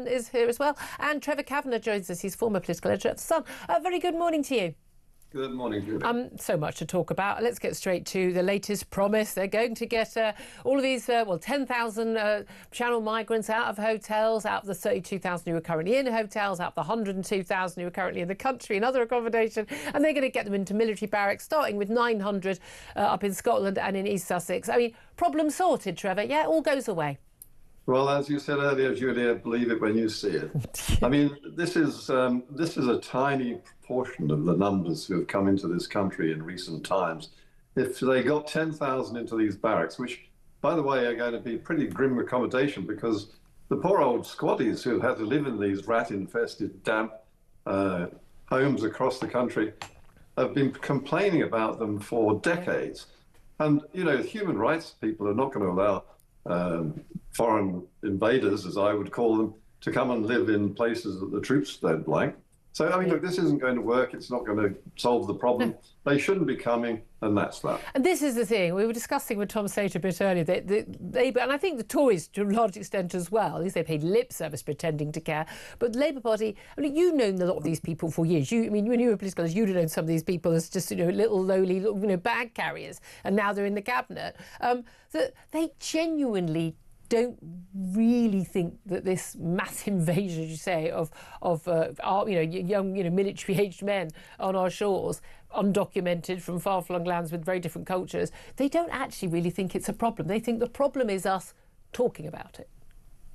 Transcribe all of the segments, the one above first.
Sun is here as well. And Trevor Kavanagh joins us. He's former political editor at The Sun. Very good morning to you. Good morning, Julie. So much to talk about. Let's get straight to the latest promise. They're going to get all of these, 10,000 Channel migrants out of hotels, out of the 32,000 who are currently in hotels, out of the 102,000 who are currently in the country and other accommodation, and they're going to get them into military barracks, starting with 900 up in Scotland and in East Sussex. I mean, problem sorted, Trevor. Yeah, it all goes away. Well, as you said earlier, Julia, believe it when you see it. I mean, this is a tiny proportion of the numbers who have come into this country in recent times. If they got 10,000 into these barracks, which, by the way, are going to be pretty grim accommodation, because the poor old squaddies who have had to live in these rat-infested, damp homes across the country have been complaining about them for decades. And, you know, human rights people are not going to allow foreign invaders, as I would call them, to come and live in places that the troops don't like. So, I mean, look, this isn't going to work. It's not going to solve the problem. No. They shouldn't be coming, and that's that. And this is the thing. We were discussing with Tom Sater a bit earlier. Labour, and I think the Tories, to a large extent as well, at least they paid lip service pretending to care. But the Labour Party, I mean, you've known a lot of these people for years. I mean, when you were political, you'd have known some of these people as just, little lowly, bag carriers, and now they're in the cabinet. That they genuinely don't really think that this mass invasion, as you say, of young, military-aged men on our shores, undocumented from far-flung lands with very different cultures, they don't actually really think it's a problem. They think the problem is us talking about it.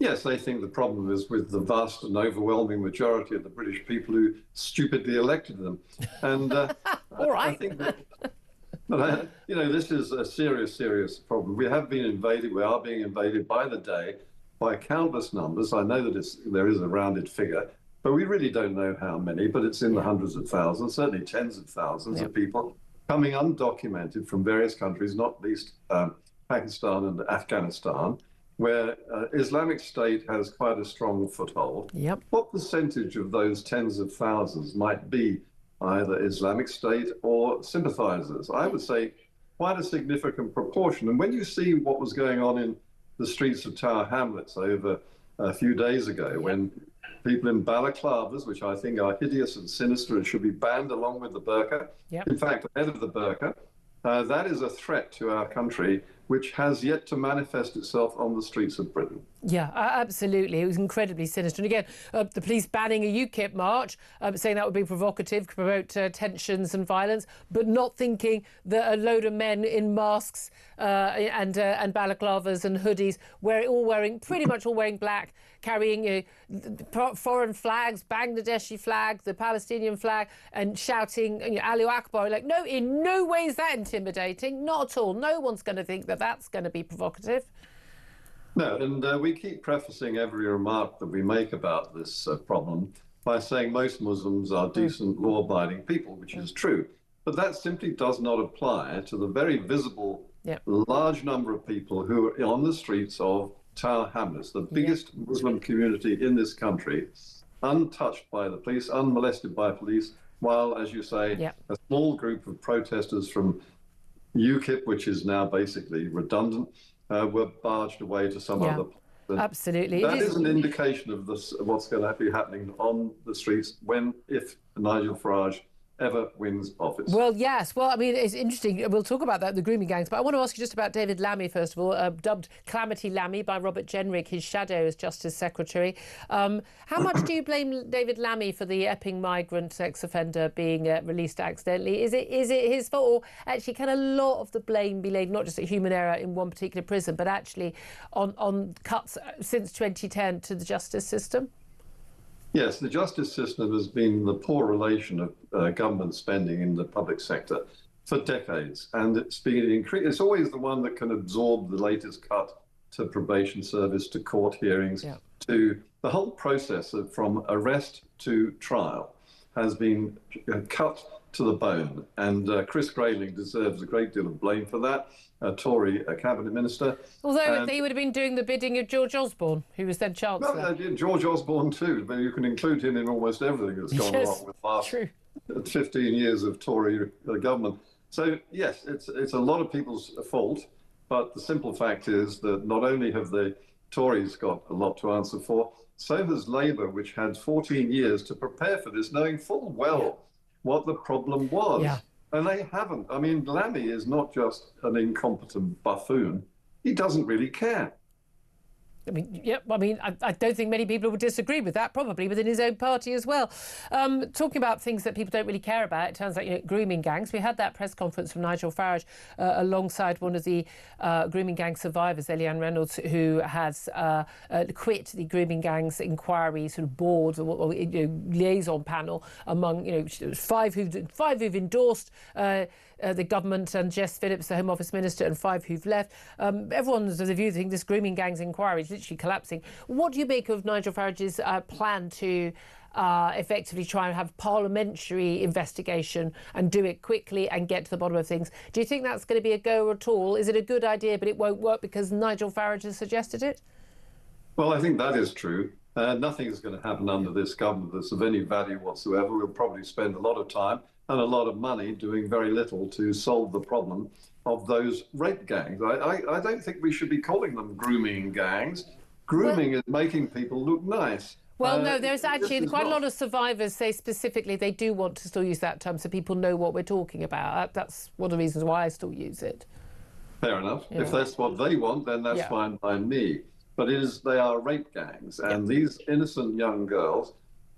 Yes, they think the problem is with the vast and overwhelming majority of the British people who stupidly elected them. And all right. I think that, but, this is a serious, serious problem. We have been invaded. We are being invaded by the day by countless numbers. I know that there is a rounded figure, but we really don't know how many, but it's in the hundreds of thousands, certainly tens of thousands of people coming undocumented from various countries, not least Pakistan and Afghanistan, where Islamic State has quite a strong foothold. Yep. What percentage of those tens of thousands might be either Islamic State or sympathizers? I would say quite a significant proportion. And when you see what was going on in the streets of Tower Hamlets over a few days ago, when people in balaclavas, which I think are hideous and sinister and should be banned along with the burqa, in fact, ahead of the burqa, that is a threat to our country, which has yet to manifest itself on the streets of Britain. Yeah, absolutely. It was incredibly sinister. And again, the police banning a UKIP march, saying that would be provocative, could promote tensions and violence, but not thinking that a load of men in masks and balaclavas and hoodies, pretty much all wearing black, carrying foreign flags, Bangladeshi flag, the Palestinian flag, and shouting Allahu Akbar. Like, no, in no way is that intimidating. Not at all. No one's going to think that that's going to be provocative. No, and we keep prefacing every remark that we make about this problem by saying most Muslims are decent, law-abiding people, which is true. But that simply does not apply to the very visible, large number of people who are on the streets of Tower Hamlets, the biggest Muslim community in this country, untouched by the police, unmolested by police, while, as you say, a small group of protesters from UKIP, which is now basically redundant, were barged away to some other place. Absolutely. That is an indication of what's going to be happening on the streets if Nigel Farage ever wins office. Well, yes. Well, I mean, it's interesting. We'll talk about that, the grooming gangs. But I want to ask you just about David Lammy, first of all, dubbed Calamity Lammy by Robert Jenrick, his shadow as Justice Secretary. How much do you blame David Lammy for the Epping migrant sex offender being released accidentally? Is it his fault? Or actually, can a lot of the blame be laid not just at human error in one particular prison, but actually on cuts since 2010 to the justice system? Yes, the justice system has been the poor relation of government spending in the public sector for decades, and it's been it's always the one that can absorb the latest cut to probation service, to court hearings, to the whole process from arrest to trial has been cut to the bone. And Chris Grayling deserves a great deal of blame for that, a Tory cabinet minister. Although he would have been doing the bidding of George Osborne, who was then Chancellor. Well, George Osborne too, but you can include him in almost everything that's gone wrong with the last 15 years of Tory government. So, yes, it's a lot of people's fault, but the simple fact is that not only have the Tories got a lot to answer for, So has Labour, which had 14 years to prepare for this, knowing full well what the problem was. Yeah. And they haven't. I mean, Lammy is not just an incompetent buffoon. He doesn't really care. I mean, yeah, I don't think many people would disagree with that, probably within his own party as well. Talking about things that people don't really care about, it turns out, grooming gangs. We had that press conference from Nigel Farage alongside one of the grooming gang survivors, Eliane Reynolds, who has quit the grooming gangs inquiry sort of board or liaison panel among, five who've endorsed the government and Jess Phillips, the Home Office Minister, and 5 who've left. Everyone's of the view that this grooming gangs inquiry is literally collapsing. What do you make of Nigel Farage's plan to effectively try and have parliamentary investigation and do it quickly and get to the bottom of things? Do you think that's going to be a go at all? Is it a good idea but it won't work because Nigel Farage has suggested it? Well, I think that is true. Nothing is going to happen under this government that's of any value whatsoever. We'll probably spend a lot of time and a lot of money doing very little to solve the problem of those rape gangs. I don't think we should be calling them grooming gangs. Grooming is making people look nice. Well, no, there's actually quite a lot of survivors say specifically they do want to still use that term so people know what we're talking about. That's one of the reasons why I still use it. Fair enough. Yeah. If that's what they want, then that's fine by me. But they are rape gangs, and these innocent young girls,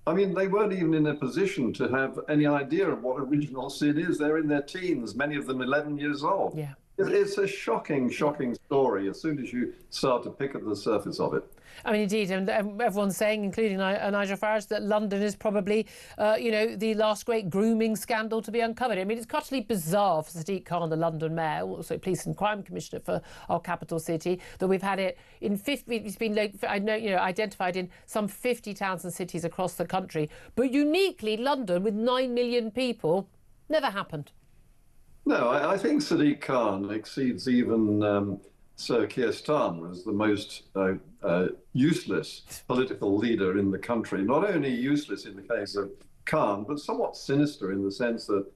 I mean, they weren't even in a position to have any idea of what original sin is. They're in their teens, many of them 11 years old. Yeah. It's a shocking story as soon as you start to pick at the surface of it. I mean, indeed, and everyone's saying, including Nigel Farage, that London is probably, the last great grooming scandal to be uncovered. I mean, it's utterly bizarre for Sadiq Khan, the London mayor, also Police and Crime Commissioner for our capital city, that we've had it in 50. It's been, identified in some 50 towns and cities across the country, but uniquely London, with 9 million people, never happened. No, I think Sadiq Khan exceeds even Sir Keir Starmer as the most useless political leader in the country. Not only useless in the case of Khan, but somewhat sinister in the sense that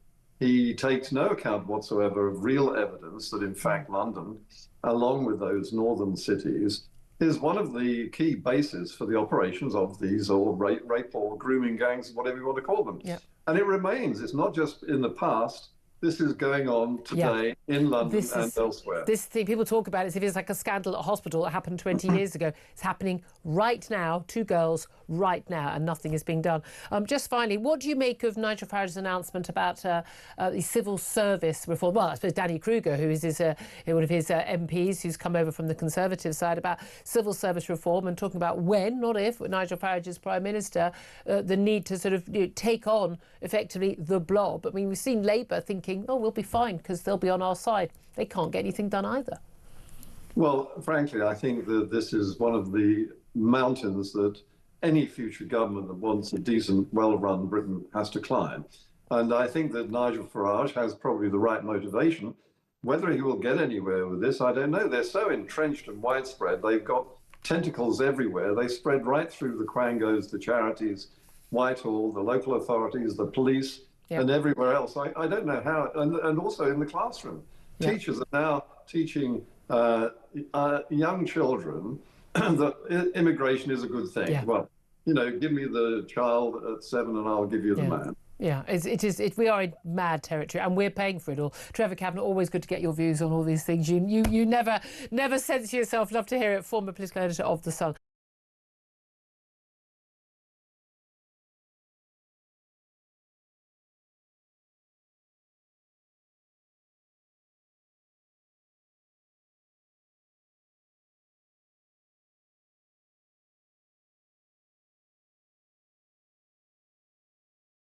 he takes no account whatsoever of real evidence that, in fact, London, along with those northern cities, is one of the key bases for the operations of these rape or grooming gangs, whatever you want to call them. Yeah. And it remains. It's not just in the past. This is going on today in London and elsewhere. This thing, people talk about it as if it's like a scandal at a hospital that happened 20 years ago. It's happening right now, 2 girls right now, and nothing is being done. Just finally, what do you make of Nigel Farage's announcement about the civil service reform? Well, I suppose Danny Kruger, who is one of his MPs who's come over from the Conservative side, about civil service reform and talking about when, not if, Nigel Farage is Prime Minister, the need to sort of take on, effectively, the blob. I mean, we've seen Labour thinking, oh, we'll be fine because they'll be on our side. They can't get anything done either. Well, frankly, I think that this is one of the mountains that any future government that wants a decent, well-run Britain has to climb. And I think that Nigel Farage has probably the right motivation. Whether he will get anywhere with this, I don't know. They're so entrenched and widespread. They've got tentacles everywhere. They spread right through the Quangos, the charities, Whitehall, the local authorities, the police, and everywhere else. I don't know how, and also in the classroom. Teachers are now teaching young children that immigration is a good thing. Well, give me the child at 7 and I'll give you the man. Yeah, we are in mad territory and we're paying for it all. Trevor Kavanagh, always good to get your views on all these things. You never censor yourself. Love to hear it. Former political editor of The Sun.